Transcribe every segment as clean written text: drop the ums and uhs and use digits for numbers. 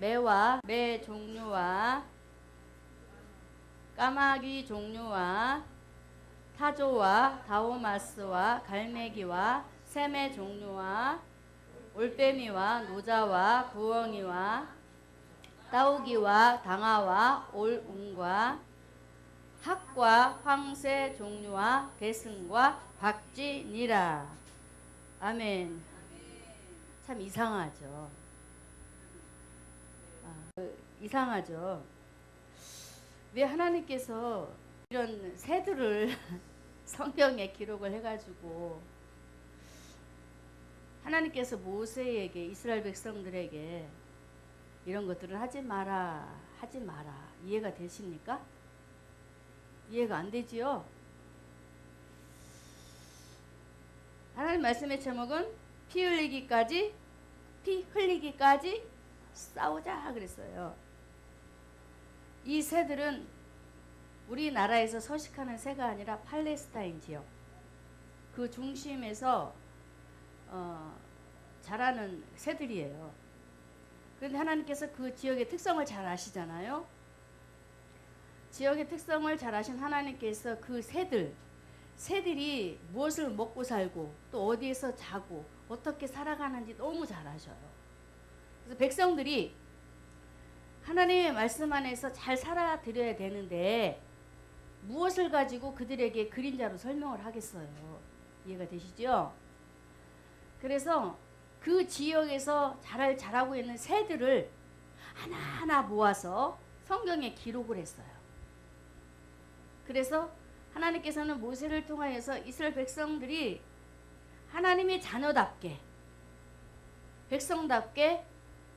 매와 매 종류와 까마귀 종류와 타조와 다오마스와 갈매기와 샘의 종류와 올빼미와 노자와 부엉이와 따오기와 당아와 올웅과 학과 황새 종류와 대승과 박쥐니라. 아멘. 참 이상하죠. 이상하죠. 왜 하나님께서 이런 새들을 성경에 기록을 해가지고 하나님께서 모세에게 이스라엘 백성들에게 이런 것들은 하지 마라 이해가 되십니까? 이해가 안 되지요? 하나님 말씀의 제목은 피 흘리기까지 싸우자 그랬어요. 이 새들은 우리나라에서 서식하는 새가 아니라 팔레스타인 지역 그 중심에서 자라는 새들이에요. 그런데 하나님께서 그 지역의 특성을 잘 아시잖아요. 지역의 특성을 잘 아신 하나님께서 그 새들이 무엇을 먹고 살고 또 어디에서 자고 어떻게 살아가는지 너무 잘 아셔요. 그래서 백성들이 하나님의 말씀 안에서 잘 살아드려야 되는데 무엇을 가지고 그들에게 그림자로 설명을 하겠어요. 이해가 되시죠? 그래서 그 지역에서 자라고 있는 새들을 하나하나 모아서 성경에 기록을 했어요. 그래서 하나님께서는 모세를 통하여서 이스라엘 백성들이 하나님의 자녀답게 백성답게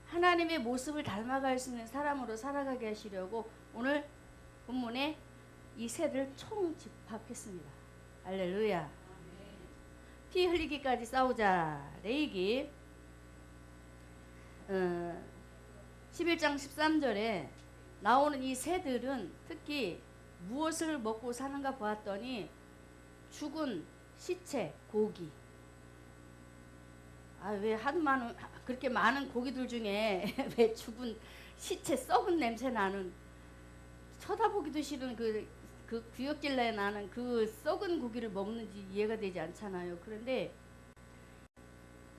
하나님의 모습을 닮아갈 수 있는 사람으로 살아가게 하시려고 오늘 본문에 이 새를 총집합했습니다. 할렐루야. 피 흘리기까지 싸우자. 레위기 11장 13절에 나오는 이 새들은 특히 무엇을 먹고 사는가 보았더니 죽은 시체, 고기. 왜 그렇게 많은 고기들 중에 왜 죽은 시체, 썩은 냄새 나는 쳐다보기도 싫은 그 구역질내 나는 그 썩은 고기를 먹는지 이해가 되지 않잖아요. 그런데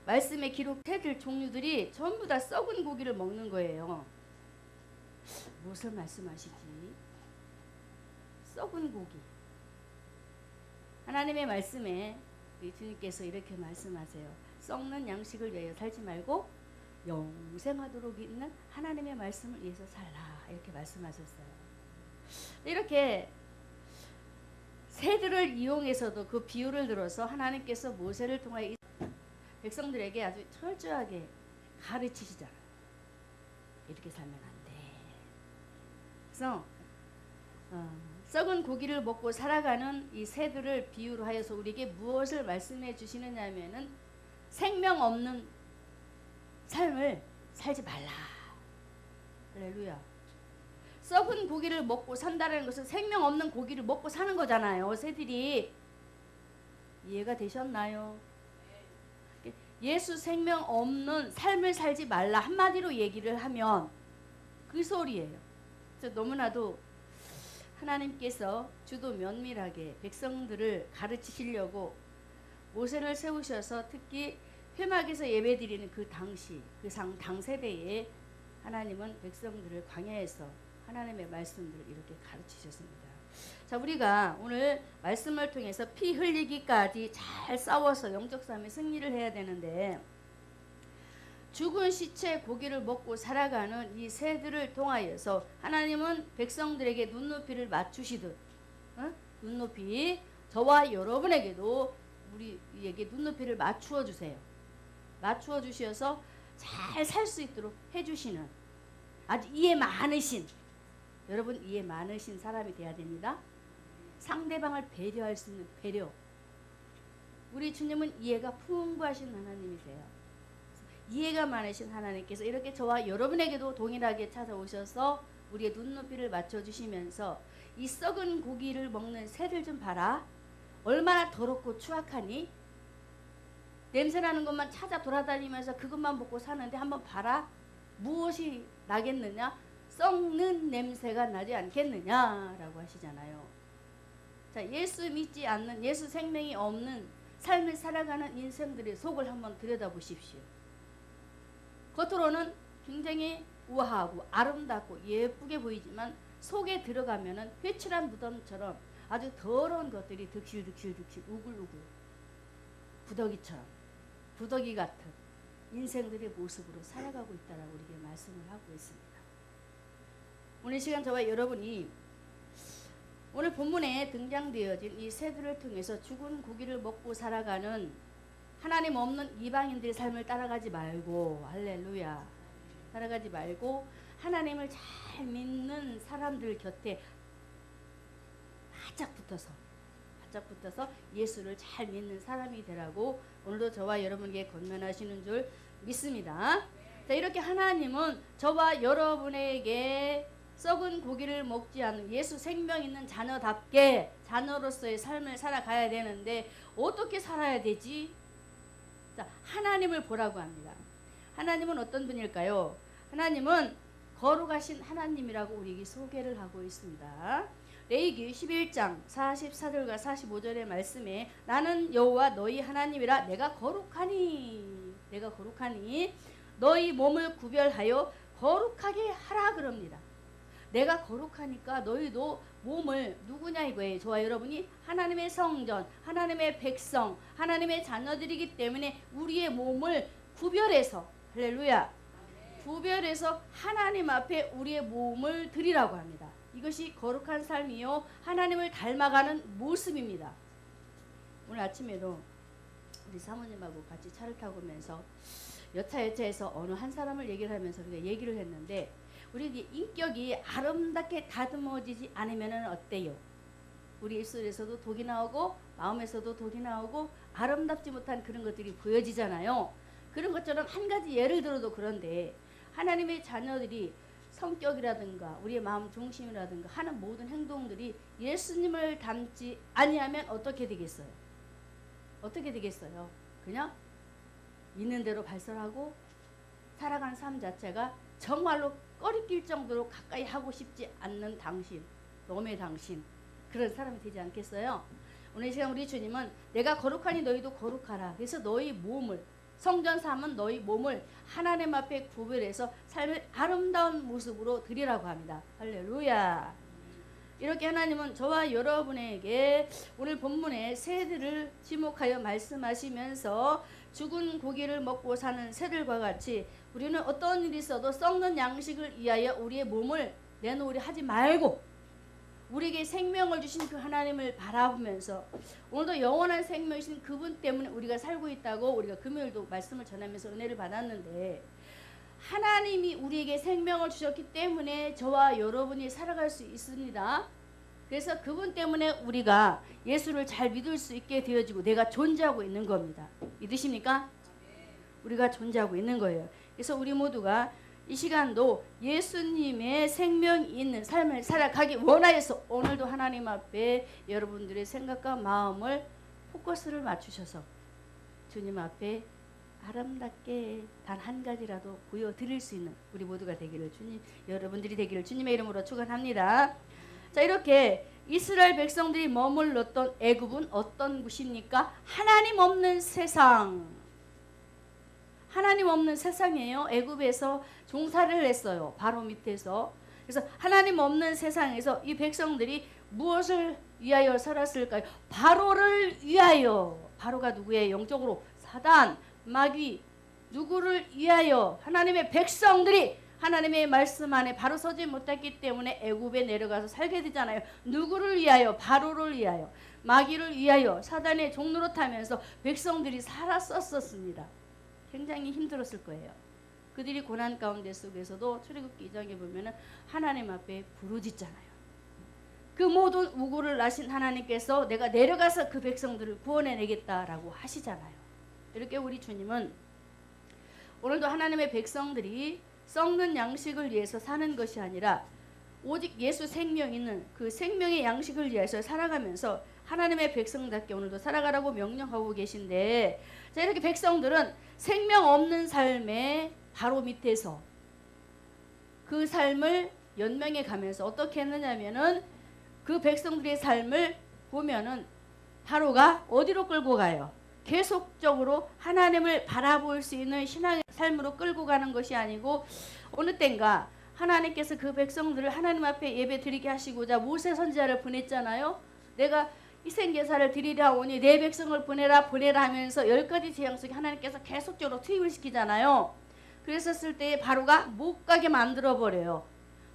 말씀에 기록 새들 종류들이 전부 다 썩은 고기를 먹는 거예요. 무엇을 말씀하시지? 썩은 고기. 하나님의 말씀에 우리 주님께서 이렇게 말씀하세요. 썩는 양식을 위하여 살지 말고 영생하도록 있는 하나님의 말씀을 위해서 살라. 이렇게 말씀하셨어요. 이렇게 새들을 이용해서도 그 비유를 들어서 하나님께서 모세를 통하여 백성들에게 아주 철저하게 가르치시잖아요. 이렇게 살면 안 돼. 그래서 썩은 고기를 먹고 살아가는 이 새들을 비유로 하여서 우리에게 무엇을 말씀해 주시느냐 하면은 생명 없는 삶을 살지 말라. 할렐루야. 썩은 고기를 먹고 산다는 것은 생명 없는 고기를 먹고 사는 거잖아요. 새들이. 이해가 되셨나요? 예수 생명 없는 삶을 살지 말라. 한마디로 얘기를 하면 그 소리예요. 그래서 너무나도 하나님께서 주도 면밀하게 백성들을 가르치시려고 모세를 세우셔서 특히 회막에서 예배드리는 그 당시 당세대에 하나님은 백성들을 광야에서 하나님의 말씀들을 이렇게 가르치셨습니다. 자, 우리가 오늘 말씀을 통해서 피 흘리기까지 잘 싸워서 영적 싸움에 승리를 해야 되는데 죽은 시체 고기를 먹고 살아가는 이 새들을 통하여서 하나님은 백성들에게 눈높이를 맞추시듯 눈높이 저와 여러분에게도 우리에게 눈높이를 맞추어 주세요. 맞추어 주셔서 잘 살 수 있도록 해주시는 아주 이해 많으신 여러분 이해 많으신 사람이 돼야 됩니다. 상대방을 배려할 수 있는 배려. 우리 주님은 이해가 풍부하신 하나님이세요. 이해가 많으신 하나님께서 이렇게 저와 여러분에게도 동일하게 찾아오셔서 우리의 눈높이를 맞춰주시면서 이 썩은 고기를 먹는 새들 좀 봐라. 얼마나 더럽고 추악하니? 냄새나는 것만 찾아 돌아다니면서 그것만 먹고 사는데 한번 봐라. 무엇이 나겠느냐? 썩는 냄새가 나지 않겠느냐라고 하시잖아요. 자, 예수 믿지 않는, 예수 생명이 없는 삶을 살아가는 인생들의 속을 한번 들여다보십시오. 겉으로는 굉장히 우아하고 아름답고 예쁘게 보이지만 속에 들어가면은 회칠한 무덤처럼 아주 더러운 것들이 득실득실 우글우글 부더기처럼, 부더기 같은 인생들의 모습으로 살아가고 있다라고 우리에게 말씀을 하고 있습니다. 오늘 시간 저와 여러분이 오늘 본문에 등장되어진 이 새들을 통해서 죽은 고기를 먹고 살아가는 하나님 없는 이방인들의 삶을 따라가지 말고, 할렐루야, 따라가지 말고 하나님을 잘 믿는 사람들 곁에 바짝 붙어서 예수를 잘 믿는 사람이 되라고 오늘도 저와 여러분에게 권면하시는 줄 믿습니다. 자, 이렇게 하나님은 저와 여러분에게 썩은 고기를 먹지 않는 예수 생명 있는 자녀답게 자녀로서의 삶을 살아가야 되는데 어떻게 살아야 되지? 자, 하나님을 보라고 합니다. 하나님은 어떤 분일까요? 하나님은 거룩하신 하나님이라고 우리에게 소개를 하고 있습니다. 레위기 11장 44절과 45절의 말씀에 나는 여호와 너희 하나님이라 내가 거룩하니 너희 몸을 구별하여 거룩하게 하라 그럽니다. 내가 거룩하니까 너희도 몸을, 누구냐 이거예요. 저와 여러분이 하나님의 성전, 하나님의 백성, 하나님의 자녀들이기 때문에 우리의 몸을 구별해서, 할렐루야, 구별해서 하나님 앞에 우리의 몸을 드리라고 합니다. 이것이 거룩한 삶이요 하나님을 닮아가는 모습입니다. 오늘 아침에도 우리 사모님하고 같이 차를 타고 오면서 여차에서 어느 한 사람을 얘기를 하면서 우리가 얘기를 했는데, 우리 인격이 아름답게 다듬어지지 않으면 어때요? 우리 입술에서도 독이 나오고 마음에서도 독이 나오고 아름답지 못한 그런 것들이 보여지잖아요. 그런 것처럼 한 가지 예를 들어도 그런데 하나님의 자녀들이 성격이라든가 우리의 마음 중심이라든가 하는 모든 행동들이 예수님을 닮지 아니하면 어떻게 되겠어요? 어떻게 되겠어요? 그냥 있는 대로 발설하고 살아가는 삶 자체가 정말로 꺼리낄 정도로 가까이 하고 싶지 않는 당신, 놈의 당신, 그런 사람이 되지 않겠어요? 오늘 이 시간 우리 주님은 내가 거룩하니 너희도 거룩하라. 그래서 너희 몸을, 성전 삼은 너희 몸을 하나님 앞에 구별해서 삶을 아름다운 모습으로 드리라고 합니다. 할렐루야. 이렇게 하나님은 저와 여러분에게 오늘 본문에 새들을 지목하여 말씀하시면서 죽은 고기를 먹고 사는 새들과 같이 우리는 어떤 일이 있어도 썩는 양식을 위하여 우리의 몸을 내놓으려 하지 말고 우리에게 생명을 주신 그 하나님을 바라보면서 오늘도 영원한 생명이신 그분 때문에 우리가 살고 있다고 우리가 금요일도 말씀을 전하면서 은혜를 받았는데, 하나님이 우리에게 생명을 주셨기 때문에 저와 여러분이 살아갈 수 있습니다. 그래서 그분 때문에 우리가 예수를 잘 믿을 수 있게 되어지고 내가 존재하고 있는 겁니다. 믿으십니까? 우리가 존재하고 있는 거예요. 그래서 우리 모두가 이 시간도 예수님의 생명이 있는 삶을 살아가기 원하여서 오늘도 하나님 앞에 여러분들의 생각과 마음을 포커스를 맞추셔서 주님 앞에 아름답게 단 한 가지라도 보여드릴 수 있는 우리 모두가 되기를 여러분들이 되기를 주님의 이름으로 축원합니다. 자, 이렇게 이스라엘 백성들이 머물렀던 애굽은 어떤 곳입니까? 하나님 없는 세상. 하나님 없는 세상이에요. 애굽에서 종살이를 했어요. 바로 밑에서. 그래서 하나님 없는 세상에서 이 백성들이 무엇을 위하여 살았을까요? 바로를 위하여. 바로가 누구예요? 영적으로 사단, 마귀, 누구를 위하여? 하나님의 백성들이 하나님의 말씀 안에 바로 서지 못했기 때문에 애굽에 내려가서 살게 되잖아요. 누구를 위하여? 바로를 위하여. 마귀를 위하여 사단의 종로로 타면서 백성들이 살았었습니다. 굉장히 힘들었을 거예요. 그들이 고난 가운데 속에서도 출애굽기 2장에 보면은 하나님 앞에 부르짖잖아요. 그 모든 우고를 나신 하나님께서 내가 내려가서 그 백성들을 구원해내겠다라고 하시잖아요. 이렇게 우리 주님은 오늘도 하나님의 백성들이 썩는 양식을 위해서 사는 것이 아니라 오직 예수 생명 있는 그 생명의 양식을 위해서 살아가면서 하나님의 백성답게 오늘도 살아가라고 명령하고 계신데, 자, 이렇게 백성들은 생명 없는 삶의 바로 밑에서 그 삶을 연명해 가면서 어떻게 했느냐면은 그 백성들의 삶을 보면은 바로가 어디로 끌고 가요? 계속적으로 하나님을 바라볼 수 있는 신앙의 삶으로 끌고 가는 것이 아니고 어느 땐가 하나님께서 그 백성들을 하나님 앞에 예배 드리게 하시고자 모세 선지자를 보냈잖아요. 내가 희생제사를 드리려 오니 내 백성을 보내라 하면서 10가지 재앙 속에 하나님께서 계속적으로 투입을 시키잖아요. 그랬었을 때 바로가 못 가게 만들어버려요.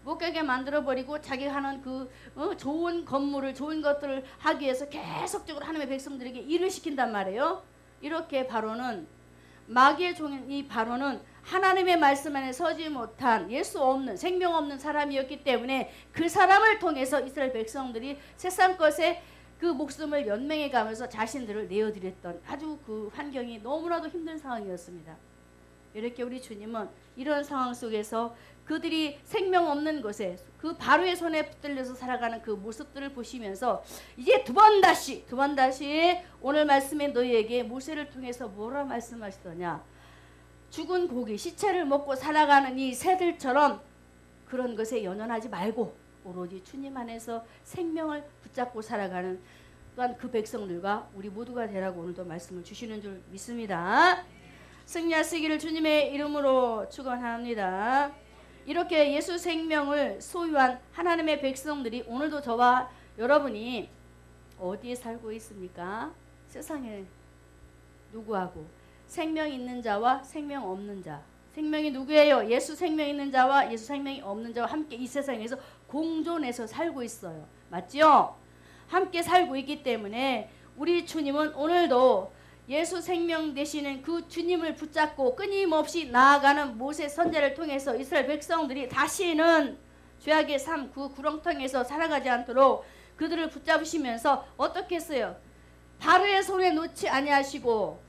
못 가게 만들어버리고 자기가 하는 그 좋은 건물을 좋은 것들을 하기 위해서 계속적으로 하나님의 백성들에게 일을 시킨단 말이에요. 이렇게 바로는 마귀의 종인 이 바로는 하나님의 말씀 안에 서지 못한 예수 없는 생명 없는 사람이었기 때문에 그 사람을 통해서 이스라엘 백성들이 세상 것에 그 목숨을 연맹해 가면서 자신들을 내어드렸던 아주 그 환경이 너무나도 힘든 상황이었습니다. 이렇게 우리 주님은 이런 상황 속에서 그들이 생명 없는 곳에 그 바로의 손에 붙들려서 살아가는 그 모습들을 보시면서 이제 두 번 다시 오늘 말씀에 너희에게 모세를 통해서 뭐라 말씀하시더냐. 죽은 고기 시체를 먹고 살아가는 이 새들처럼 그런 것에 연연하지 말고 오로지 주님 안에서 생명을 붙잡고 살아가는 또한 그 백성들과 우리 모두가 되라고 오늘도 말씀을 주시는 줄 믿습니다. 승리하시기를 주님의 이름으로 축원합니다. 이렇게 예수 생명을 소유한 하나님의 백성들이 오늘도 저와 여러분이 어디에 살고 있습니까? 세상에 누구하고? 생명 있는 자와 생명 없는 자. 생명이 누구예요? 예수 생명 있는 자와 예수 생명이 없는 자와 함께 이 세상에서 공존해서 살고 있어요. 맞죠? 함께 살고 있기 때문에 우리 주님은 오늘도 예수 생명 되시는 그 주님을 붙잡고 끊임없이 나아가는 모세 선지자를 통해서 이스라엘 백성들이 다시는 죄악의 삶 그 구렁텅이에서 살아가지 않도록 그들을 붙잡으시면서 어떻게 했어요? 바로의 손에 놓지 아니하시고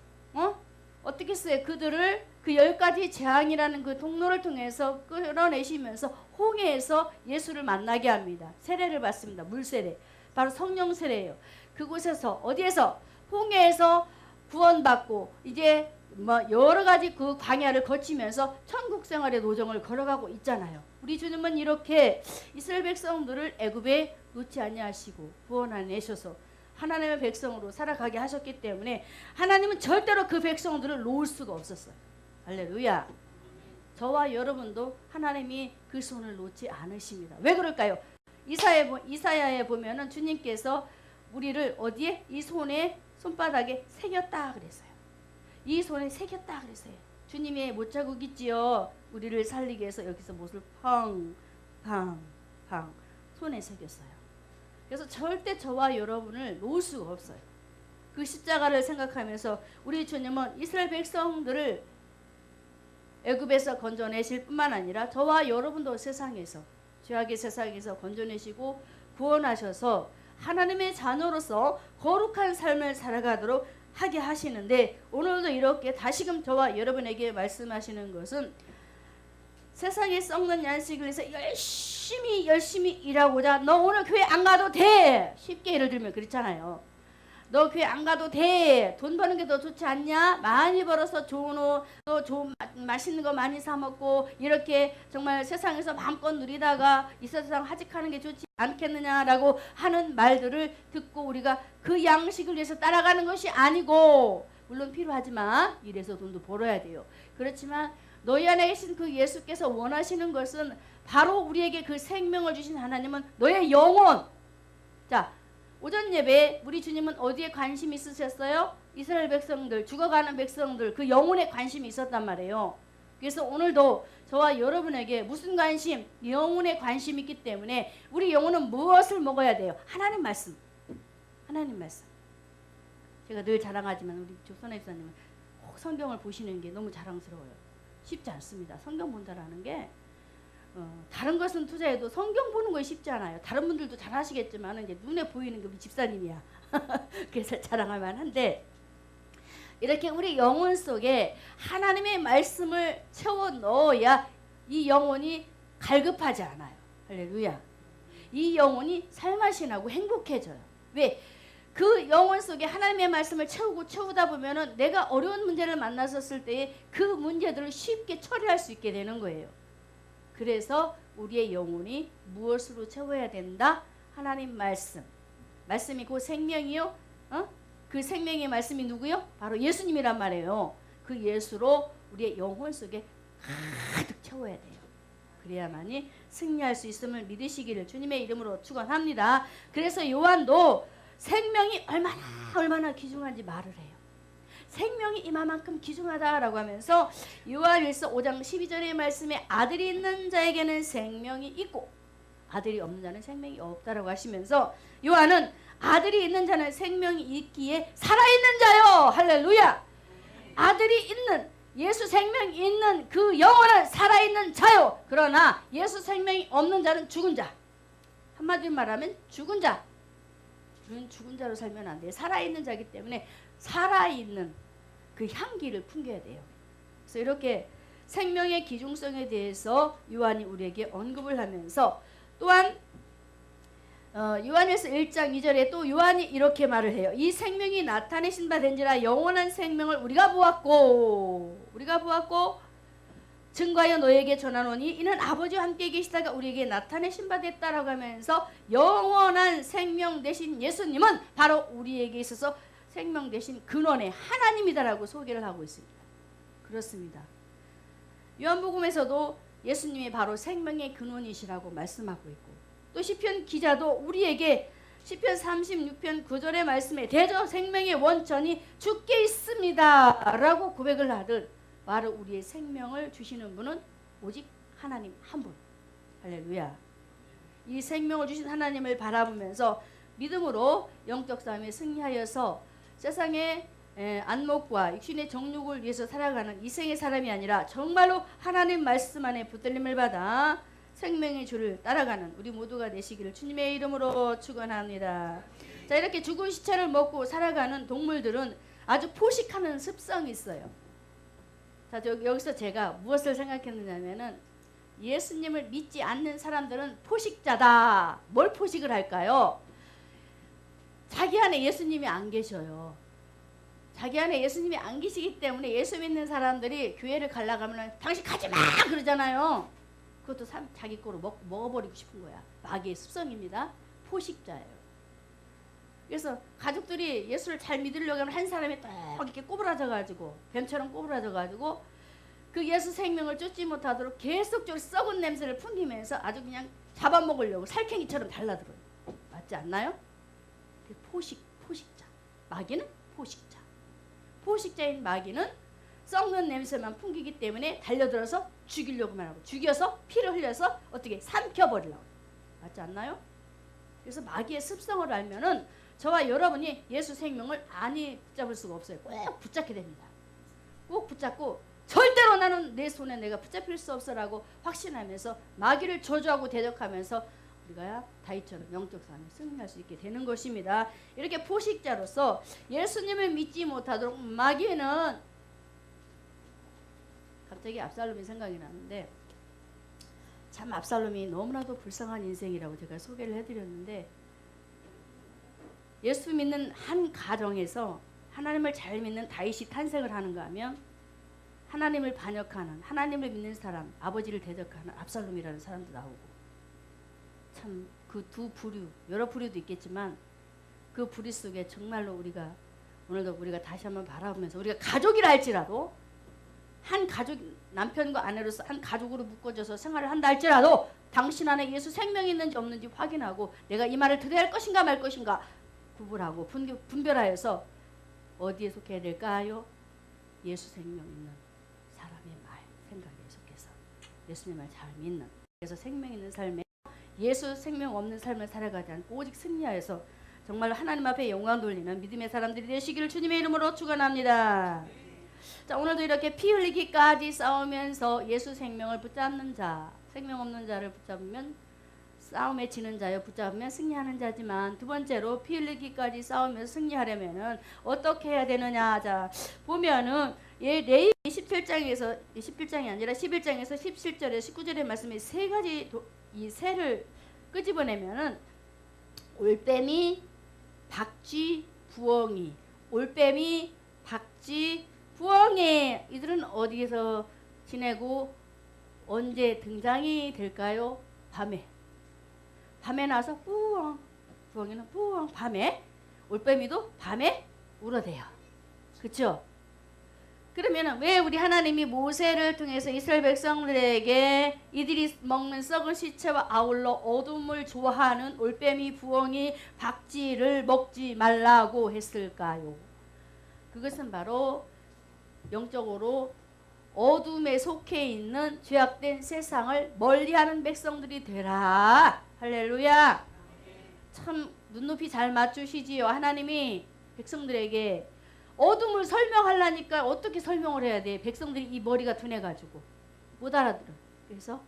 어떻게 했어요? 그들을 그 10가지 재앙이라는 그 통로를 통해서 끌어내시면서 홍해에서 예수를 만나게 합니다. 세례를 받습니다. 물세례. 바로 성령 세례예요. 그곳에서 어디에서? 홍해에서 구원받고 이제 뭐 여러 가지 그 광야를 거치면서 천국 생활의 노정을 걸어가고 있잖아요. 우리 주님은 이렇게 이스라엘 백성들을 애굽에 놓지 아니하시고 구원하내셔서 하나님의 백성으로 살아가게 하셨기 때문에 하나님은 절대로 그 백성들을 놓을 수가 없었어요. 할렐루야. 저와 여러분도 하나님이 그 손을 놓지 않으십니다. 왜 그럴까요? 이사야에 보면은 주님께서 우리를 어디에? 이 손에 손바닥에 새겼다 그랬어요. 이 손에 새겼다 그랬어요. 주님의 못자국 있지요. 우리를 살리기 위해서 여기서 못을 팡팡팡 손에 새겼어요. 그래서 절대 저와 여러분을 놓을 수가 없어요. 그 십자가를 생각하면서 우리 주님은 이스라엘 백성들을 애굽에서 건져내실 뿐만 아니라 저와 여러분도 세상에서 죄악의 세상에서 건져내시고 구원하셔서 하나님의 자녀로서 거룩한 삶을 살아가도록 하게 하시는데 오늘도 이렇게 다시금 저와 여러분에게 말씀하시는 것은 세상에 썩는 양식을 위해서 열심히 일하고자 너 오늘 교회 안 가도 돼. 쉽게 예를 들면 그렇잖아요. 너 교회 안 가도 돼. 돈 버는 게 더 좋지 않냐? 많이 벌어서 좋은 옷, 또 좋은 맛있는 거 많이 사 먹고 이렇게 정말 세상에서 마음껏 누리다가 이 세상 하직하는 게 좋지 않겠느냐라고 하는 말들을 듣고 우리가 그 양식을 위해서 따라가는 것이 아니고 물론 필요하지만 이래서 돈도 벌어야 돼요. 그렇지만 너희 안에 계신 그 예수께서 원하시는 것은 바로 우리에게 그 생명을 주신 하나님은 너의 영혼. 자, 오전 예배에 우리 주님은 어디에 관심이 있으셨어요? 이스라엘 백성들, 죽어가는 백성들 그 영혼에 관심이 있었단 말이에요. 그래서 오늘도 저와 여러분에게 무슨 관심? 영혼에 관심이 있기 때문에 우리 영혼은 무엇을 먹어야 돼요? 하나님 말씀. 하나님 말씀. 제가 늘 자랑하지만 우리 조선의 집사님은 꼭 성경을 보시는 게 너무 자랑스러워요. 쉽지 않습니다. 성경 본다라는 게 다른 것은 투자해도 성경 보는 거 쉽지 않아요. 다른 분들도 잘 하시겠지만 이제 눈에 보이는 게 우리 집사님이야. 그래서 자랑할 만한데 이렇게 우리 영혼 속에 하나님의 말씀을 채워 넣어야 이 영혼이 갈급하지 않아요. 할렐루야. 이 영혼이 살맛이 나고 행복해져요. 왜? 그 영혼 속에 하나님의 말씀을 채우다 보면은 내가 어려운 문제를 만났었을 때에 그 문제들을 쉽게 처리할 수 있게 되는 거예요. 그래서 우리의 영혼이 무엇으로 채워야 된다? 하나님 말씀이 그 생명이요. 그 생명의 말씀이 누구요? 바로 예수님이란 말이에요. 그 예수로 우리의 영혼 속에 가득 채워야 돼요. 그래야만이 승리할 수 있음을 믿으시기를 주님의 이름으로 축원합니다. 그래서 요한도 생명이 얼마나 귀중한지 말을 해요. 생명이 이만큼 귀중하다라고 하면서 요한일서 5장 12절의 말씀에 아들이 있는 자에게는 생명이 있고 아들이 없는 자는 생명이 없다라고 하시면서 요한은 아들이 있는 자는 생명이 있기에 살아있는 자요. 할렐루야. 아들이 있는 예수 생명이 있는 그 영혼은 살아있는 자요. 그러나 예수 생명이 없는 자는 죽은 자. 한마디로 말하면 죽은 자. 우리는 죽은 자로 살면 안 돼요. 살아있는 자이기 때문에 살아있는 그 향기를 풍겨야 돼요. 그래서 이렇게 생명의 기중성에 대해서 요한이 우리에게 언급을 하면서 또한 요한일서 1장 2절에 또 요한이 이렇게 말을 해요. 이 생명이 나타내신 바 된지라 영원한 생명을 우리가 보았고 증거하여 너에게 전하노니 이는 아버지와 함께 계시다가 우리에게 나타내신 바 됐다라고 하면서 영원한 생명 되신 예수님은 바로 우리에게 있어서 생명 되신 근원의 하나님이다라고 소개를 하고 있습니다. 그렇습니다. 요한복음에서도 예수님이 바로 생명의 근원이시라고 말씀하고 있고 또 시편 기자도 우리에게 시편 36편 9절의 말씀에 대저 생명의 원천이 주께 있습니다 라고 고백을 하듯 바로 우리의 생명을 주시는 분은 오직 하나님 한 분. 할렐루야. 이 생명을 주신 하나님을 바라보면서 믿음으로 영적 싸움에 승리하여서 세상의 안목과 육신의 정욕을 위해서 살아가는 이생의 사람이 아니라 정말로 하나님 말씀 안에 붙들림을 받아 생명의 주를 따라가는 우리 모두가 되시기를 주님의 이름으로 축원합니다. 자, 이렇게 죽은 시체를 먹고 살아가는 동물들은 아주 포식하는 습성이 있어요. 자, 여기서 제가 무엇을 생각했느냐면은 예수님을 믿지 않는 사람들은 포식자다. 뭘 포식을 할까요? 자기 안에 예수님이 안 계셔요. 자기 안에 예수님이 안 계시기 때문에 예수 믿는 사람들이 교회를 가려고 하면 당신 가지마 그러잖아요. 그것도 자기 거로 먹어버리고 싶은 거야. 마귀의 습성입니다. 포식자예요. 그래서 가족들이 예수를 잘 믿으려고 하면 한 사람이 딱 이렇게 꼬부라져가지고 뱀처럼 꼬부라져가지고 그 예수 생명을 쫓지 못하도록 계속적으로 썩은 냄새를 풍기면서 아주 그냥 잡아먹으려고 살쾡이처럼 달라들어요. 맞지 않나요? 포식자. 마귀는 포식자. 포식자인 마귀는 썩는 냄새만 풍기기 때문에 달려들어서 죽이려고만 하고 죽여서 피를 흘려서 어떻게 삼켜버리려고. 맞지 않나요? 그래서 마귀의 습성을 알면은 저와 여러분이 예수 생명을 안이 붙잡을 수가 없어요. 꼭 붙잡게 됩니다. 꼭 붙잡고 절대로 나는 내 손에 내가 붙잡힐 수 없어라고 확신하면서 마귀를 저주하고 대적하면서 우리가 다윗처럼 영적 싸움에 승리할 수 있게 되는 것입니다. 이렇게 포식자로서 예수님을 믿지 못하도록 마귀는 갑자기 압살롬이 생각이 나는데 참 압살롬이 너무나도 불쌍한 인생이라고 제가 소개를 해드렸는데 예수 믿는 한 가정에서 하나님을 잘 믿는 다윗이 탄생을 하는가 하면 하나님을 반역하는 하나님을 믿는 사람 아버지를 대적하는 압살롬이라는 사람도 나오고 참 그 두 부류 여러 부류도 있겠지만 그 부류 속에 정말로 오늘도 우리가 다시 한번 바라보면서 우리가 가족이라 할지라도 한 가족 남편과 아내로서 한 가족으로 묶어져서 생활을 한다 할지라도 당신 안에 예수 생명이 있는지 없는지 확인하고 내가 이 말을 들어야 할 것인가 말 것인가 구분하고 분별하여서 어디에 속해야 될까요? 예수 생명 있는 사람의 말 생각에 속해서 예수님의 말 잘 믿는 그래서 생명 있는 삶에 예수 생명 없는 삶을 살아가지 않고 오직 승리하여서 정말 하나님 앞에 영광 돌리는 믿음의 사람들이 되시기를 주님의 이름으로 축원합니다. 자, 오늘도 이렇게 피 흘리기까지 싸우면서 예수 생명을 붙잡는 자, 생명 없는 자를 붙잡으면 싸움에 지는 자여 붙잡으면 승리하는 자지만 두 번째로 피 흘리기까지 싸우면서 승리하려면은 어떻게 해야 되느냐. 자, 보면은 레위 17장에서 17장이 아니라 11장에서 17절에 19절의 말씀에 세 가지 이 새를 끄집어내면은 올빼미, 박쥐, 부엉이. 올빼미, 박쥐, 부엉이. 이들은 어디에서 지내고 언제 등장이 될까요? 밤에. 밤에 나서 뿌엉, 부엉이는 뿌엉, 밤에. 올빼미도 밤에 울어대요. 그쵸? 그러면 왜 우리 하나님이 모세를 통해서 이스라엘 백성들에게 이들이 먹는 썩은 시체와 아울러 어둠을 좋아하는 올빼미, 부엉이, 박쥐를 먹지 말라고 했을까요? 그것은 바로 영적으로 어둠에 속해 있는 죄악된 세상을 멀리하는 백성들이 되라. 할렐루야. 참 눈높이 잘 맞추시지요. 하나님이 백성들에게 어둠을 설명하려니까 어떻게 설명을 해야 돼? 백성들이 이 머리가 둔해가지고 못 알아들어. 그래서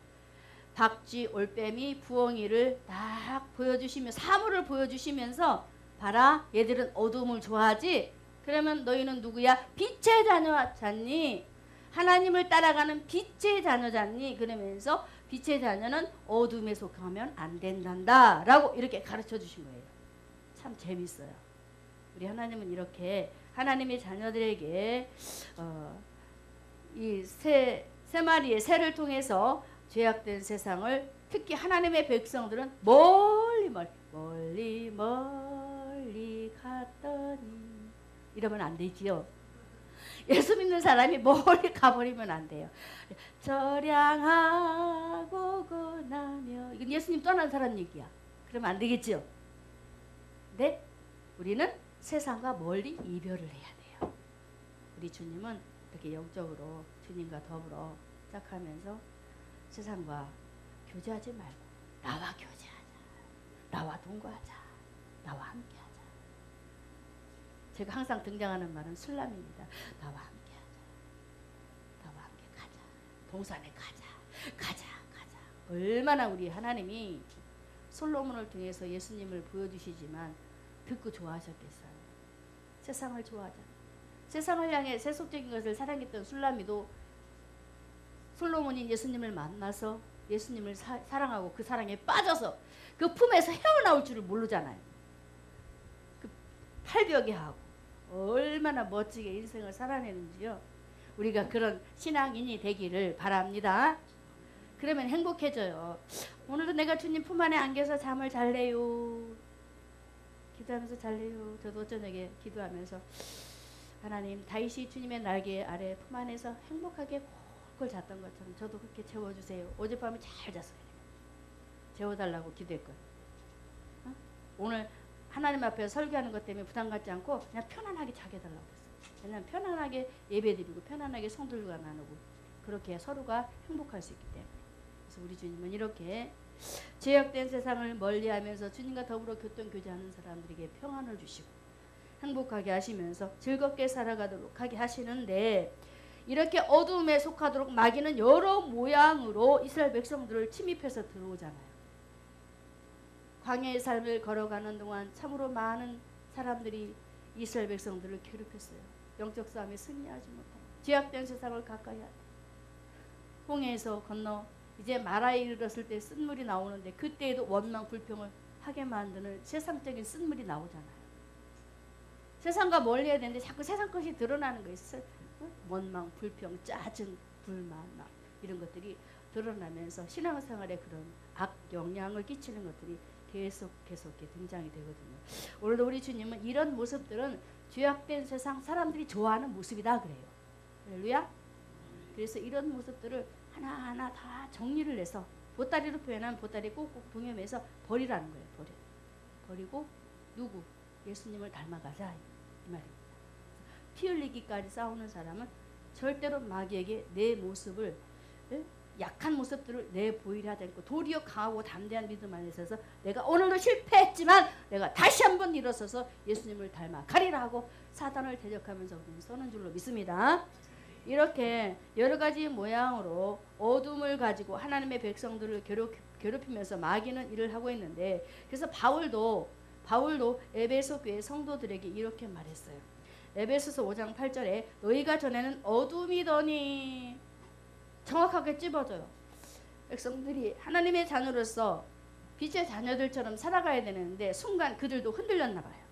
박쥐, 올빼미, 부엉이를 딱 보여주시며 사물을 보여주시면서 봐라, 얘들은 어둠을 좋아하지? 그러면 너희는 누구야? 빛의 자녀잖니? 하나님을 따라가는 빛의 자녀잖니? 그러면서 빛의 자녀는 어둠에 속하면 안 된단다 라고 이렇게 가르쳐 주신 거예요. 참 재밌어요. 우리 하나님은 이렇게 하나님의 자녀들에게 이 세 마리의 새를 통해서 죄악된 세상을, 특히 하나님의 백성들은 멀리 갔더니 이러면 안 되지요. 예수 믿는 사람이 멀리 가버리면 안 돼요. 절양하고 고나며, 이건 예수님 떠난 사람 얘기야. 그러면 안 되겠죠. 근데 우리는 세상과 멀리 이별을 해야 돼요. 우리 주님은 이렇게 영적으로 주님과 더불어 짝하면서 세상과 교제하지 말고 나와 교제하자, 나와 동거하자, 나와 함께하자. 제가 항상 등장하는 말은 술람입니다. 나와 함께하자, 나와 함께 가자, 동산에 가자. 얼마나 우리 하나님이 솔로몬을 통해서 예수님을 보여주시지만 듣고 좋아하셨겠어요. 세상을 좋아하잖아. 세상을 향해 세속적인 것을 사랑했던 술람이도 솔로몬이 예수님을 만나서 예수님을 사랑하고 그 사랑에 빠져서 그 품에서 헤어나올 줄을 모르잖아요. 그 팔벽에 하고 얼마나 멋지게 인생을 살아내는지요. 우리가 그런 신앙인이 되기를 바랍니다. 그러면 행복해져요. 오늘도 내가 주님 품 안에 안겨서 잠을 잘래요. 기도하면서 잘래요. 저도 저녁에 기도하면서 하나님, 다윗이 주님의 날개 아래 품 안에서 행복하게 콜콜 잤던 것처럼 저도 그렇게 재워주세요. 어젯밤에 잘 잤어요. 재워달라고 기도했거든요. 오늘 하나님 앞에 설교하는 것 때문에 부담 갖지 않고 그냥 편안하게 자게 해달라고 했어요. 왜냐하면 편안하게 예배드리고 편안하게 성들과 나누고 그렇게 서로가 행복할 수 있기 때문에. 그래서 우리 주님은 이렇게 죄악된 세상을 멀리하면서 주님과 더불어 교통교제하는 사람들에게 평안을 주시고 행복하게 하시면서 즐겁게 살아가도록 하게 하시는데, 이렇게 어둠에 속하도록 마귀는 여러 모양으로 이스라엘 백성들을 침입해서 들어오잖아요. 광야의 삶을 걸어가는 동안 참으로 많은 사람들이 이스라엘 백성들을 괴롭혔어요. 영적 싸움에 승리하지 못하고 죄악된 세상을 가까이 하고 홍해에서 건너 이제 마라에 이르렀을 때 쓴물이 나오는데 그때에도 원망 불평을 하게 만드는 세상적인 쓴물이 나오잖아요. 세상과 멀리 해야 되는데 자꾸 세상 것이 드러나는 거 있어요. 원망, 불평, 짜증, 불만 이런 것들이 드러나면서 신앙생활에 그런 악 영향을 끼치는 것들이 계속 등장이 되거든요. 오늘도 우리 주님은 이런 모습들은 죄악된 세상 사람들이 좋아하는 모습이다 그래요. 할렐루야. 그래서 이런 모습들을 하나하나 다 정리를 해서 보따리로 표현한 보따리 꼭꼭 동여매서 버리라는 거예요. 버리고 누구? 예수님을 닮아가자 이 말입니다. 피 흘리기까지 싸우는 사람은 절대로 마귀에게 내 모습을, 약한 모습들을 내보이려 하지 않고 도리어 강하고 담대한 믿음 안에 있어서 내가 오늘도 실패했지만 내가 다시 한번 일어서서 예수님을 닮아 가리라 하고 사단을 대적하면서 서는 줄로 믿습니다. 이렇게 여러 가지 모양으로 어둠을 가지고 하나님의 백성들을 괴롭히면서 마귀는 일을 하고 있는데, 그래서 바울도 에베소 교회 성도들에게 이렇게 말했어요. 에베소서 5장 8절에 너희가 전에는 어둠이더니, 정확하게 찝어줘요. 백성들이 하나님의 자녀로서 빛의 자녀들처럼 살아가야 되는데 순간 그들도 흔들렸나 봐요.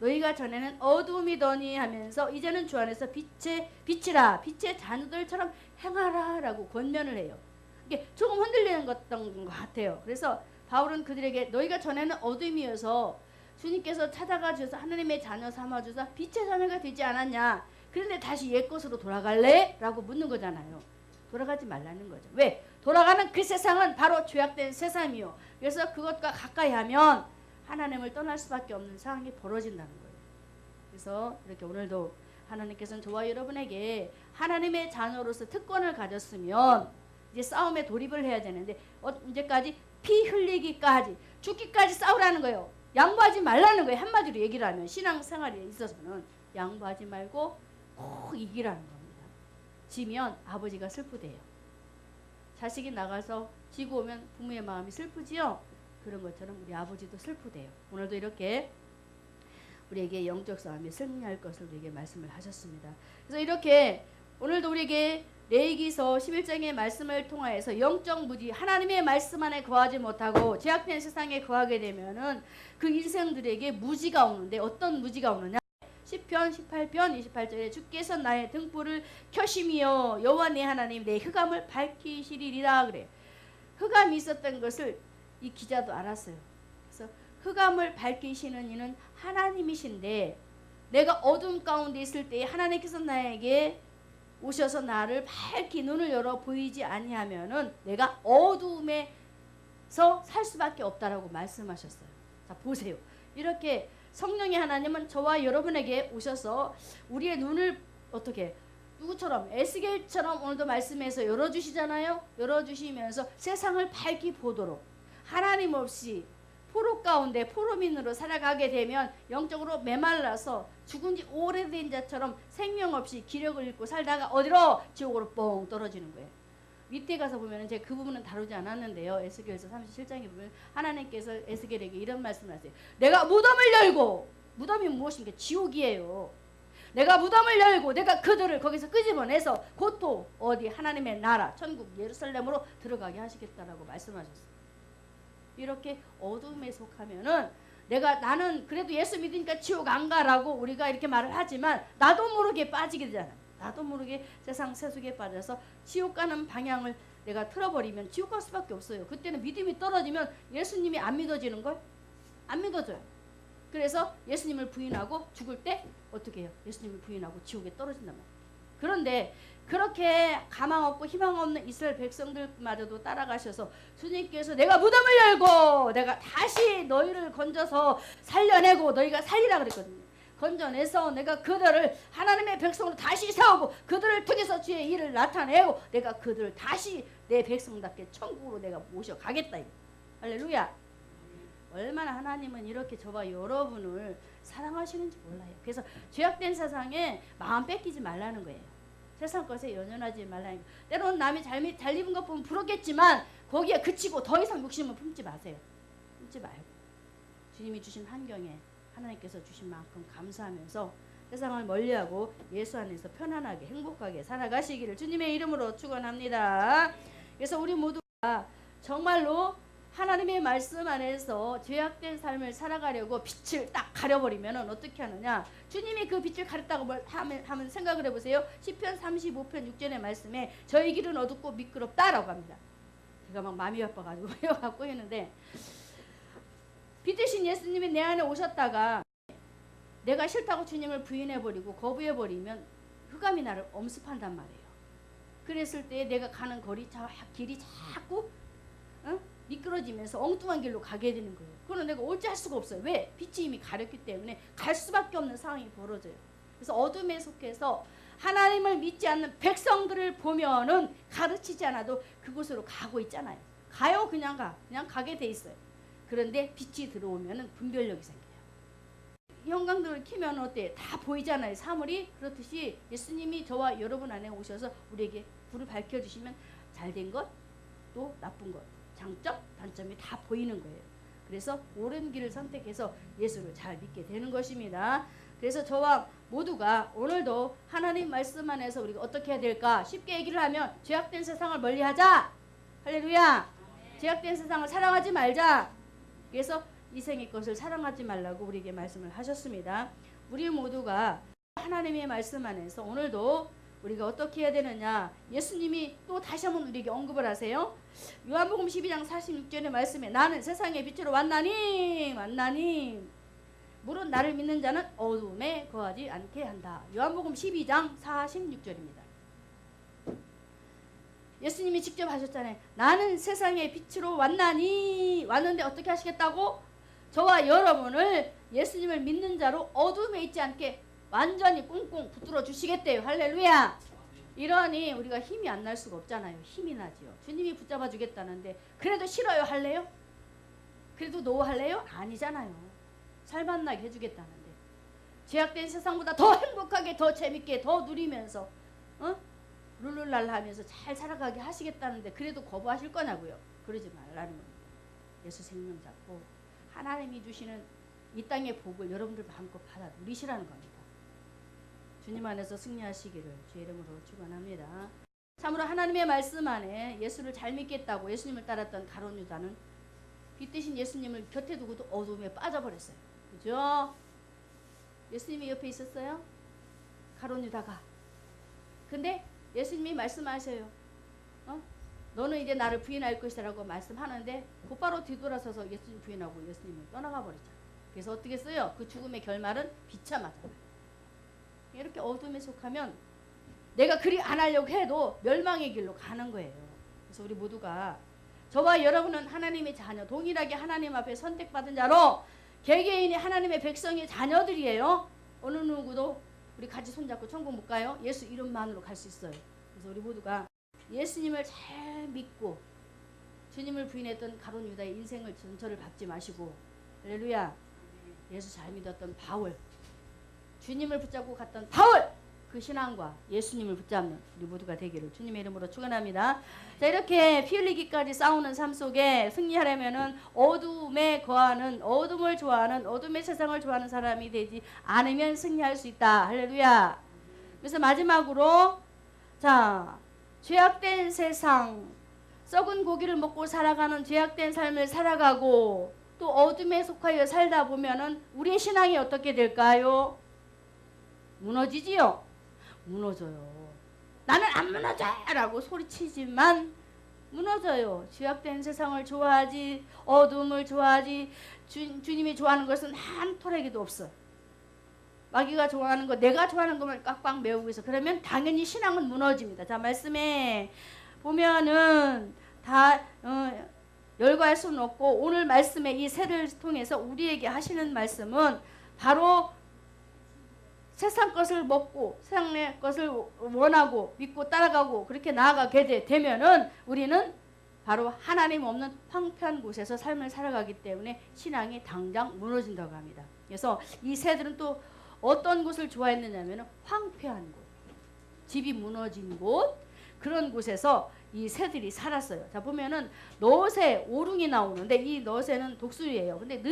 너희가 전에는 어둠이더니 하면서 이제는 주 안에서 빛이라, 빛의 자녀들처럼 행하라 라고 권면을 해요. 이게 조금 흔들리는 것 같아요. 그래서 바울은 그들에게 너희가 전에는 어둠이어서 주님께서 찾아가 주셔서 하나님의 자녀 삼아 주사 빛의 자녀가 되지 않았냐. 그런데 다시 옛 것으로 돌아갈래? 라고 묻는 거잖아요. 돌아가지 말라는 거죠. 왜? 돌아가는 그 세상은 바로 죄악된 세상이요. 그래서 그것과 가까이 하면 하나님을 떠날 수밖에 없는 상황이 벌어진다는 거예요. 그래서 이렇게 오늘도 하나님께서는 저와 여러분에게 하나님의 자녀로서 특권을 가졌으면 이제 싸움에 돌입을 해야 되는데 언제까지? 피 흘리기까지, 죽기까지 싸우라는 거예요. 양보하지 말라는 거예요. 한마디로 얘기를 하면 신앙생활에 있어서는 양보하지 말고 꼭 이기라는 겁니다. 지면 아버지가 슬프대요. 자식이 나가서 지고 오면 부모의 마음이 슬프지요. 그런 것처럼 우리 아버지도 슬프대요. 오늘도 이렇게 우리에게 영적 싸움에 승리할 것을 우리에게 말씀을 하셨습니다. 그래서 이렇게 오늘도 우리에게 레위기서 11장의 말씀을 통하여서 영적 무지, 하나님의 말씀 안에 거하지 못하고 죄악된 세상에 거하게 되면은 그 인생들에게 무지가 오는데 어떤 무지가 오느냐? 시편 18편 28절에 주께서 나의 등불을 켜심이여 여호와 내 하나님 내 흑암을 밝히시리라 그래요. 흑암이 있었던 것을 이 기자도 알았어요. 그래서 흑암을 밝히시는 이는 하나님이신데 내가 어둠 가운데 있을 때 하나님께서 나에게 오셔서 나를 밝히 눈을 열어 보이지 아니하면은 내가 어둠에서 살 수밖에 없다라고 말씀하셨어요. 자 보세요. 이렇게 성령의 하나님은 저와 여러분에게 오셔서 우리의 눈을 어떻게 누구처럼 에스겔처럼 오늘도 말씀해서 열어주시잖아요. 열어주시면서 세상을 밝히 보도록 하나님 없이 포로 가운데 포로민으로 살아가게 되면 영적으로 메말라서 죽은 지 오래된 자처럼 생명 없이 기력을 잃고 살다가 어디로? 지옥으로 뻥 떨어지는 거예요. 밑에 가서 보면 제가 그 부분은 다루지 않았는데요. 에스겔서 37장에 보면 하나님께서 에스겔에게 이런 말씀을 하세요. 내가 무덤을 열고, 무덤이 무엇입니까? 지옥이에요. 내가 무덤을 열고 내가 그들을 거기서 끄집어내서 곧 또 어디 하나님의 나라 천국 예루살렘으로 들어가게 하시겠다라고 말씀하셨어요. 이렇게 어둠에 속하면은 나는 그래도 예수 믿으니까 지옥 안 가라고 우리가 이렇게 말을 하지만 나도 모르게 빠지게 되잖아요. 나도 모르게 세상 세속에 빠져서 지옥 가는 방향을 내가 틀어버리면 지옥 갈 수밖에 없어요. 그때는 믿음이 떨어지면 예수님이 안 믿어지는 걸? 안 믿어져요. 그래서 예수님을 부인하고 죽을 때 어떻게 해요? 예수님을 부인하고 지옥에 떨어진단 말이에요. 그런데 그렇게 가망 없고 희망 없는 이스라엘 백성들마저도 따라가셔서 주님께서 내가 무덤을 열고 내가 다시 너희를 건져서 살려내고 너희가 살리라 그랬거든요. 건져내서 내가 그들을 하나님의 백성으로 다시 세우고 그들을 통해서 주의 일을 나타내고 내가 그들을 다시 내 백성답게 천국으로 내가 모셔가겠다. 할렐루야. 얼마나 하나님은 이렇게 저와 여러분을 사랑하시는지 몰라요. 그래서 죄악된 세상에 마음 뺏기지 말라는 거예요. 세상 것에 연연하지 말라는 거예요. 때로는 남이 잘 입은 것 보면 부럽겠지만 거기에 그치고 더 이상 욕심을 품지 마세요. 품지 말고 주님이 주신 환경에 하나님께서 주신 만큼 감사하면서 세상을 멀리하고 예수 안에서 편안하게 행복하게 살아가시기를 주님의 이름으로 축원합니다. 그래서 우리 모두가 정말로 하나님의 말씀 안에서 죄악된 삶을 살아가려고 빛을 딱 가려버리면 어떻게 하느냐? 주님이 그 빛을 가렸다고 하면 생각을 해보세요. 시편 35편 6절의 말씀에 저희 길은 어둡고 미끄럽다라고 합니다. 제가 막 마음이 아파가지고 외워갖고 했는데 빛 대신 예수님이 내 안에 오셨다가 내가 싫다고 주님을 부인해버리고 거부해버리면 흑암이 나를 엄습한단 말이에요. 그랬을 때 내가 가는 길이 자꾸 미끄러지면서 엉뚱한 길로 가게 되는 거예요. 그러나 내가 어찌할 수가 없어요. 왜? 빛이 이미 가렸기 때문에 갈 수밖에 없는 상황이 벌어져요. 그래서 어둠에 속해서 하나님을 믿지 않는 백성들을 보면은 가르치지 않아도 그곳으로 가고 있잖아요. 가요. 그냥 가게 돼 있어요. 그런데 빛이 들어오면은 분별력이 생겨요. 형광등을 켜면 어때? 다 보이잖아요. 사물이. 그렇듯이 예수님이 저와 여러분 안에 오셔서 우리에게 불을 밝혀주시면 잘된 것, 또 나쁜 것, 장점, 단점이 다 보이는 거예요. 그래서 옳은 길을 선택해서 예수를 잘 믿게 되는 것입니다. 그래서 저와 모두가 오늘도 하나님 말씀 안에서 우리가 어떻게 해야 될까? 쉽게 얘기를 하면 죄악된 세상을 멀리하자. 할렐루야. 죄악된 세상을 사랑하지 말자. 그래서 이생의 것을 사랑하지 말라고 우리에게 말씀을 하셨습니다. 우리 모두가 하나님의 말씀 안에서 오늘도 우리가 어떻게 해야 되느냐? 예수님이 또 다시 한번 우리에게 언급을 하세요. 요한복음 12장 46절의 말씀에 나는 세상의 빛으로 왔나니 물은 나를 믿는 자는 어둠에 거하지 않게 한다. 요한복음 12장 46절입니다. 예수님이 직접 하셨잖아요. 나는 세상의 빛으로 왔는데 어떻게 하시겠다고? 저와 여러분을 예수님을 믿는 자로 어둠에 있지 않게 완전히 꽁꽁 붙들어 주시겠대요. 할렐루야. 이러니 우리가 힘이 안 날 수가 없잖아요. 힘이 나지요. 주님이 붙잡아 주겠다는데 그래도 싫어요 할래요? 그래도 노 할래요? 아니잖아요. 살맛나게 해주겠다는데 죄악된 세상보다 더 행복하게 더 재밌게 더 누리면서 룰루랄라 하면서 잘 살아가게 하시겠다는데 그래도 거부하실 거냐고요. 그러지 말라는 겁니다. 예수 생명 잡고 하나님이 주시는 이 땅의 복을 여러분들 마음껏 받아 누리시라는 겁니다. 주님 안에서 승리하시기를 주의 이름으로 축원합니다. 참으로 하나님의 말씀 안에 예수를 잘 믿겠다고 예수님을 따랐던 가룟 유다는 빛 대신 예수님을 곁에 두고도 어둠에 빠져버렸어요. 그죠? 예수님이 옆에 있었어요. 가룟 유다가. 근데 예수님이 말씀하셔요. 너는 이제 나를 부인할 것이라고 말씀하는데 곧바로 뒤돌아서서 예수님 부인하고 예수님을 떠나가 버렸잖아요. 그래서 어떻게 써요? 그 죽음의 결말은 비참하잖아요. 이렇게 어둠에 속하면 내가 그리 안 하려고 해도 멸망의 길로 가는 거예요. 그래서 우리 모두가 저와 여러분은 하나님의 자녀, 동일하게 하나님 앞에 선택받은 자로 개개인이 하나님의 백성의 자녀들이에요. 어느 누구도 우리 같이 손잡고 천국 못 가요. 예수 이름만으로 갈 수 있어요. 그래서 우리 모두가 예수님을 잘 믿고 주님을 부인했던 가룟 유다의 인생을 전철을 밟지 마시고 할렐루야. 예수 잘 믿었던 바울, 주님을 붙잡고 갔던 바울, 그 신앙과 예수님을 붙잡는 우리 모두가 되기를 주님의 이름으로 축원합니다. 자, 이렇게 피 흘리기까지 싸우는 삶 속에 승리하려면은 어둠에 거하는, 어둠을 좋아하는, 어둠의 세상을 좋아하는 사람이 되지 않으면 승리할 수 있다. 할렐루야. 그래서 마지막으로 자, 죄악된 세상, 썩은 고기를 먹고 살아가는 죄악된 삶을 살아가고 또 어둠에 속하여 살다 보면은 우리의 신앙이 어떻게 될까요? 무너지지요. 무너져요. 나는 안 무너져! 라고 소리치지만 무너져요. 죄악된 세상을 좋아하지, 어둠을 좋아하지, 주님이 좋아하는 것은 한 토래기도 없어. 마귀가 좋아하는 거, 내가 좋아하는 것만 꽉꽉 메우고 있어. 그러면 당연히 신앙은 무너집니다. 자, 말씀에 보면은 다 열거할 수는 없고 오늘 말씀의 이 세를 통해서 우리에게 하시는 말씀은 바로 세상 것을 먹고 세상의 것을 원하고 믿고 따라가고 그렇게 나아가게 되면은 우리는 바로 하나님 없는 황폐한 곳에서 삶을 살아가기 때문에 신앙이 당장 무너진다고 합니다. 그래서 이 새들은 또 어떤 곳을 좋아했느냐면 황폐한 곳, 집이 무너진 곳, 그런 곳에서 이 새들이 살았어요. 자, 보면은 너새, 오룽이 나오는데 이 너새는 독수리예요. 근데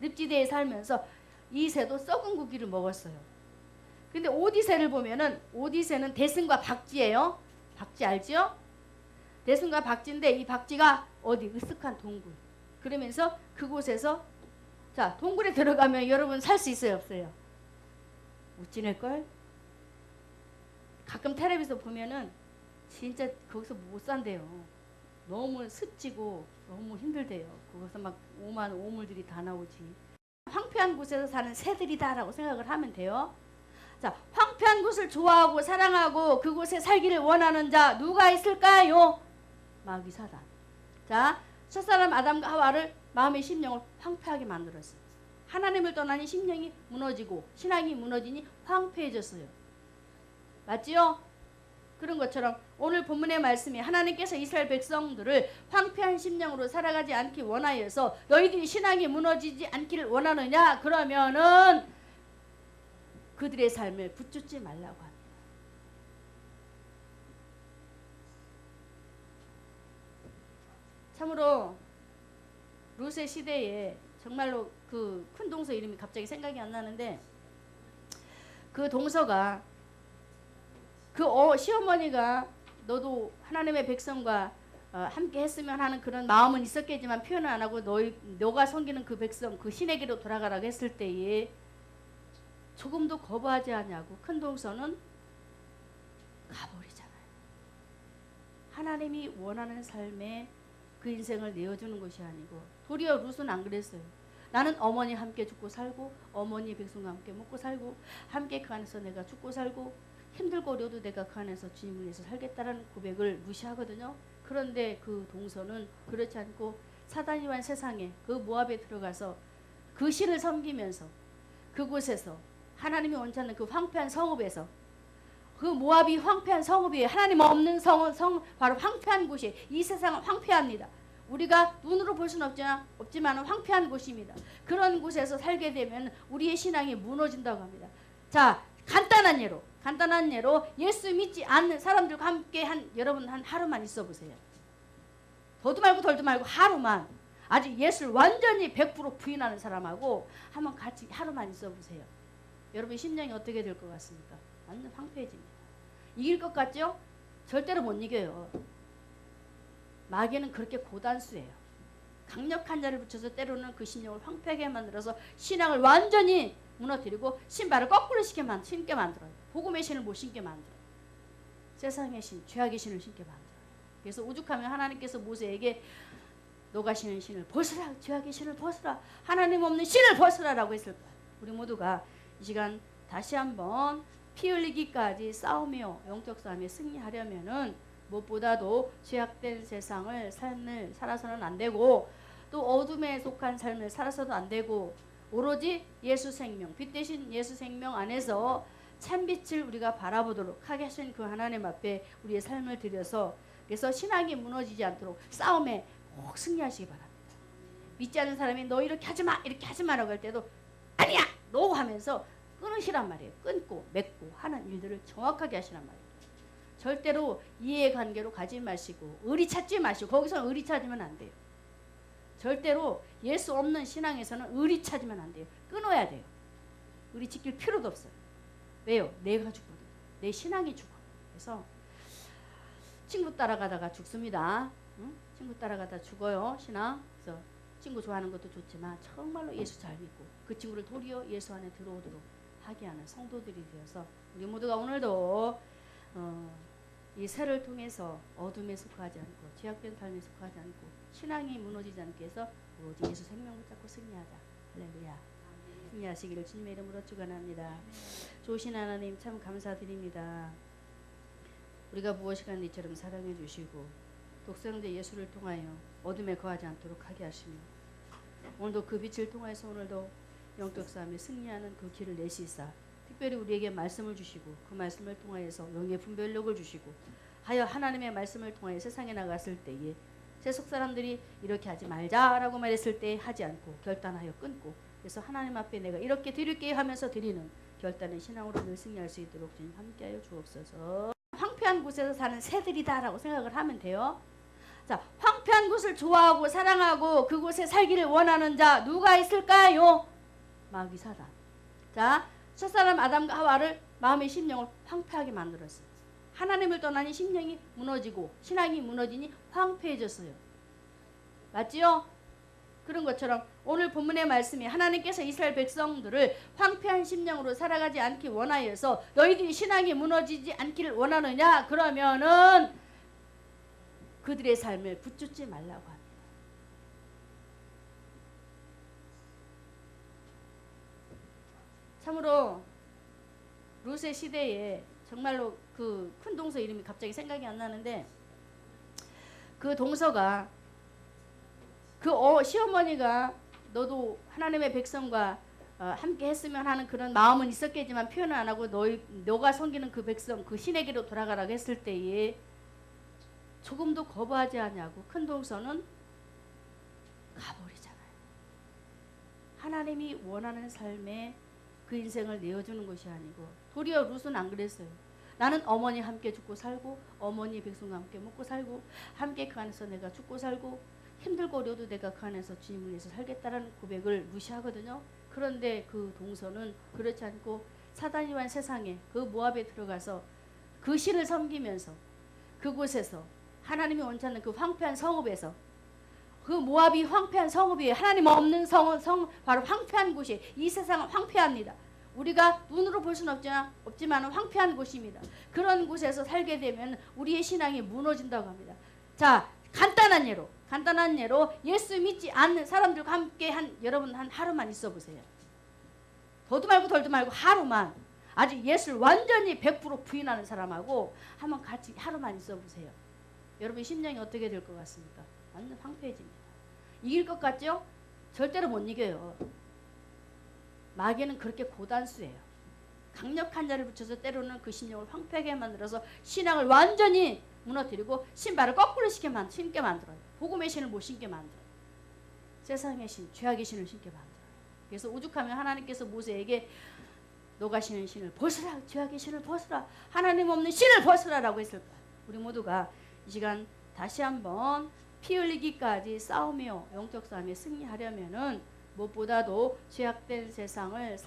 늪지대에 살면서 이 새도 썩은 고기를 먹었어요. 근데 오디새를 보면은 오디새는 대승과 박쥐예요. 박쥐 알죠? 대승과 박쥐인데 이 박쥐가 어디 으슥한 동굴. 그러면서 그곳에서 자, 동굴에 들어가면 여러분 살 수 있어요, 없어요? 못 지낼걸? 가끔 텔레비에서 보면은 진짜 거기서 못 산대요. 너무 습지고 너무 힘들대요. 거기서 막 오만 오물들이 다 나오지. 황폐한 곳에서 사는 새들이다라고 생각을 하면 돼요. 자, 황폐한 곳을 좋아하고 사랑하고 그곳에 살기를 원하는 자 누가 있을까요? 마귀 사단. 자, 첫사람 아담과 하와를 마음의 심령을 황폐하게 만들었어요. 하나님을 떠나니 심령이 무너지고 신앙이 무너지니 황폐해졌어요. 맞지요? 그런 것처럼 오늘 본문의 말씀이 하나님께서 이스라엘 백성들을 황폐한 심령으로 살아가지 않기 원하여서 너희들이 신앙이 무너지지 않기를 원하느냐? 그러면은 그들의 삶을 붙잡지 말라고 합니다. 참으로 룻의 시대에 정말로 그 큰 동서 이름이 갑자기 생각이 안 나는데 그 동서가 그 시어머니가 너도 하나님의 백성과 함께 했으면 하는 그런 마음은 있었겠지만 표현을 안 하고 너가 섬기는 그 백성 그 신에게로 돌아가라고 했을 때에 조금도 거부하지 않냐고 큰 동서는 가버리잖아요. 하나님이 원하는 삶에 그 인생을 내어주는 것이 아니고, 도리어 룻은 안 그랬어요. 나는 어머니 함께 죽고 살고 어머니 백성과 함께 먹고 살고 함께 그 안에서 내가 죽고 살고 힘들고 어려도 내가 그 안에서 주님을 위해서 살겠다라는 고백을 무시하거든요. 그런데 그 동서는 그렇지 않고 사단이 wan 세상에 그 모압에 들어가서 그 신을 섬기면서 그곳에서 하나님이 원치 않는 그 황폐한 성읍에서, 그 모압이 황폐한 성읍이에요. 하나님 없는 바로 황폐한 곳이에요. 이 세상은 황폐합니다. 우리가 눈으로 볼 수는 없지만 황폐한 곳입니다. 그런 곳에서 살게 되면 우리의 신앙이 무너진다고 합니다. 자, 간단한 예로 예수 믿지 않는 사람들과 함께 여러분 한 하루만 있어 보세요. 더도 말고 덜도 말고 하루만, 아직 예수를 완전히 100% 부인하는 사람하고 한번 같이 하루만 있어 보세요. 여러분 심령이 어떻게 될 것 같습니까? 완전 황폐해집니다. 이길 것 같죠? 절대로 못 이겨요. 마귀는 그렇게 고단수예요. 강력한 자를 붙여서 때로는 그 신령을 황폐하게 만들어서 신앙을 완전히 무너뜨리고 신발을 거꾸로 신게 만들어요. 복음의 신을 못 신게 만들어요. 세상의 신, 죄악의 신을 신게 만들어요. 그래서 오죽하면 하나님께서 모세에게 너가 신은 신을 벗으라, 죄악의 신을 벗으라, 하나님 없는 신을 벗으라라고 했을 거예요. 우리 모두가 이 시간 다시 한번 피 흘리기까지 싸우며 영적 싸움에 승리하려면은 무엇보다도 죄악된 삶을 살아서는 안 되고, 또 어둠에 속한 삶을 살아서도 안 되고, 오로지 예수 생명, 빛 대신 예수 생명 안에서 참빛을 우리가 바라보도록 하게 하신 그 하나님 앞에 우리의 삶을 드려서, 그래서 신앙이 무너지지 않도록 싸움에 꼭 승리하시기 바랍니다. 믿지 않는 사람이 너 이렇게 하지마 이렇게 하지마라고 할 때도 아니야 너 하면서 끊으시란 말이에요. 끊고 맺고 하는 일들을 정확하게 하시란 말이에요. 절대로 이해관계로 가지 마시고 의리 찾지 마시고, 거기서 의리 찾으면 안 돼요. 절대로 예수 없는 신앙에서는 의리 찾으면 안 돼요. 끊어야 돼요. 의리 지킬 필요도 없어요. 왜요? 내가 죽거든. 내 신앙이 죽어. 그래서 친구 따라가다가 죽습니다. 응? 친구 따라가다 죽어요. 신앙. 그래서 친구 좋아하는 것도 좋지만 정말로 예수 잘 믿고 그 친구를 도리어 예수 안에 들어오도록 하게 하는 성도들이 되어서 우리 모두가 오늘도 이 새를 통해서 어둠에 속하지 않고 죄악된 삶에 속하지 않고 신앙이 무너지지 않게 해서 오직 예수 생명 붙잡고 승리하자. 할렐루야. 승리하시기를 주님의 이름으로 축원합니다. 좋으신 하나님 참 감사드립니다. 우리가 무엇이간 이처럼 사랑해 주시고 독생자 예수를 통하여 어둠에 거하지 않도록 하게 하시며, 오늘도 그 빛을 통해서 오늘도 영적 싸움에 승리하는 그 길을 내시사 특별히 우리에게 말씀을 주시고 그 말씀을 통하여서 영의 분별력을 주시고 하여 하나님의 말씀을 통하여 세상에 나갔을 때에 세속 사람들이 이렇게 하지 말자라고 말했을 때 하지 않고 결단하여 끊고, 그래서 하나님 앞에 내가 이렇게 드릴게 하면서 드리는 결단의 신앙으로 늘 승리할 수 있도록 주님 함께하여 주옵소서. 황폐한 곳에서 사는 새들이다라고 생각을 하면 돼요. 자, 황폐한 곳을 좋아하고 사랑하고 그곳에 살기를 원하는 자 누가 있을까요? 마귀 사단. 자, 첫사람 아담과 하와를 마음의 심령을 황폐하게 만들었어요. 하나님을 떠나니 심령이 무너지고 신앙이 무너지니 황폐해졌어요. 맞지요? 그런 것처럼 오늘 본문의 말씀이 하나님께서 이스라엘 백성들을 황폐한 심령으로 살아가지 않기 원하여서 너희들이 신앙이 무너지지 않기를 원하느냐? 그러면은 그들의 삶을 붙잡지 말라고 합니다. 참으로 룻의 시대에 정말로 그 큰 동서 이름이 갑자기 생각이 안 나는데, 그 동서가 그 시어머니가 너도 하나님의 백성과 함께 했으면 하는 그런 마음은 있었겠지만 표현을 안 하고 너가 섬기는 그 백성 그 신에게로 돌아가라고 했을 때에 조금도 거부하지 않냐고 큰 동서는 가버리잖아요. 하나님이 원하는 삶에 그 인생을 내어주는 것이 아니고, 도리어 룻은 안 그랬어요. 나는 어머니 함께 죽고 살고 어머니 백성과 함께 먹고 살고 함께 그 안에서 내가 죽고 살고 힘들고 어려도 내가 그 안에서 주님을 위해서 살겠다라는 고백을 무시하거든요. 그런데 그 동서는 그렇지 않고 사단이 wan 세상에 그 모압에 들어가서 그 신을 섬기면서 그곳에서 하나님이 원치 않는 그 황폐한 성읍에서, 그 모압이 황폐한 성읍이에요. 하나님 없는 바로 황폐한 곳이에요. 이 세상은 황폐합니다. 우리가 눈으로 볼 수는 없지만 황폐한 곳입니다. 그런 곳에서 살게 되면 우리의 신앙이 무너진다고 합니다. 자, 간단한 예로 예수 믿지 않는 사람들과 함께 여러분 한 하루만 있어 보세요. 더도 말고 덜도 말고 하루만, 아직 예수를 완전히 100% 부인하는 사람하고 한번 같이 하루만 있어 보세요. 여러분 심령이 어떻게 될 것 같습니까? 완전 황폐해집니다. 이길 것 같죠? 절대로 못 이겨요. 마귀는 그렇게 고단수예요. 강력한 자를 붙여서 때로는 그 심령을 황폐하게 만들어서 신앙을 완전히 무너뜨리고 신발을 거꾸로 신게 만들어요. 복음의 신을 못 신게 만들어요. 세상의 신, 죄악의 신을 신게 만들어요. 그래서 오죽하면 하나님께서 모세에게 너가 신은 신을 벗으라, 죄악의 신을 벗으라, 하나님 없는 신을 벗으라라고 했을까. 우리 모두가 이 시간 다시 한번 피 흘리기까지 싸우며 영적 싸움에 승리하려면은 무엇보다도 죄악된 삶을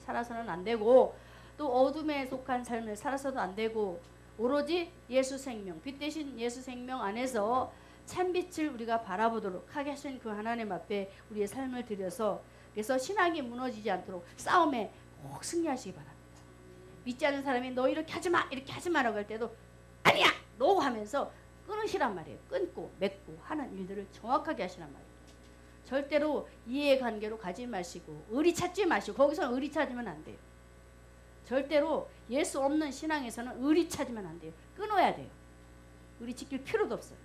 살아서는 안 되고, 또 어둠에 속한 삶을 살아서도 안 되고, 오로지 예수 생명, 빛 대신 예수 생명 안에서 참빛을 우리가 바라보도록 하게 하신 그 하나님 앞에 우리의 삶을 드려서, 그래서 신앙이 무너지지 않도록 싸움에 꼭 승리하시기 바랍니다. 믿지 않는 사람이 너 이렇게 하지 마, 이렇게 하지 마라고 할 때도 아니야! 너 하면서 끊으시란 말이에요. 끊고 맺고 하는 일들을 정확하게 하시란 말이에요. 절대로 이해관계로 가지 마시고 의리 찾지 마시고, 거기서 의리 찾으면 안 돼요. 절대로 예수 없는 신앙에서는 의리 찾으면 안 돼요. 끊어야 돼요. 의리 지킬 필요도 없어요.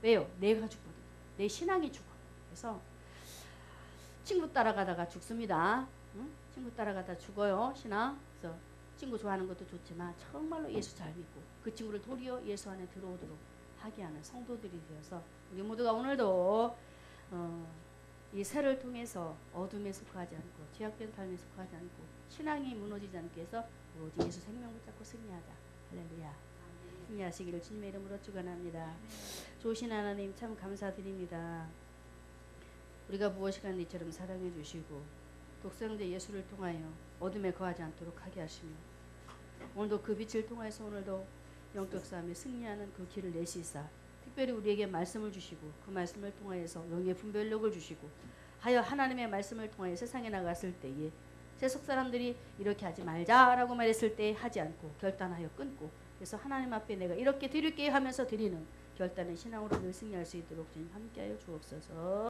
왜요? 내가 죽거든. 내 신앙이 죽어. 그래서 친구 따라가다가 죽습니다. 응? 친구 따라가다 죽어요. 신앙. 그래서 친구 좋아하는 것도 좋지만 정말로 예수 잘 믿고 그 친구를 도리어 예수 안에 들어오도록 하게 하는 성도들이 되어서 우리 모두가 오늘도 이 새를 통해서 어둠에 속하지 않고 죄악된 삶에 속하지 않고 신앙이 무너지지 않게 해서 오로지 예수 생명 붙잡고 승리하자. 할렐루야. 승리하시기를 주님의 이름으로 축원합니다. 좋으신 하나님 참 감사드립니다. 우리가 무엇이간 이처럼 사랑해 주시고 독생자 예수를 통하여 어둠에 거하지 않도록 하게 하시며, 오늘도 그 빛을 통해서 오늘도 영적 싸움에 승리하는 그 길을 내시사 특별히 우리에게 말씀을 주시고 그 말씀을 통하여서 영의 분별력을 주시고 하여 하나님의 말씀을 통하여 세상에 나갔을 때에 세속 사람들이 이렇게 하지 말자라고 말했을 때 하지 않고 결단하여 끊고, 그래서 하나님 앞에 내가 이렇게 드릴게 하면서 드리는 결단의 신앙으로 늘 승리할 수 있도록 주님 함께하여 주옵소서.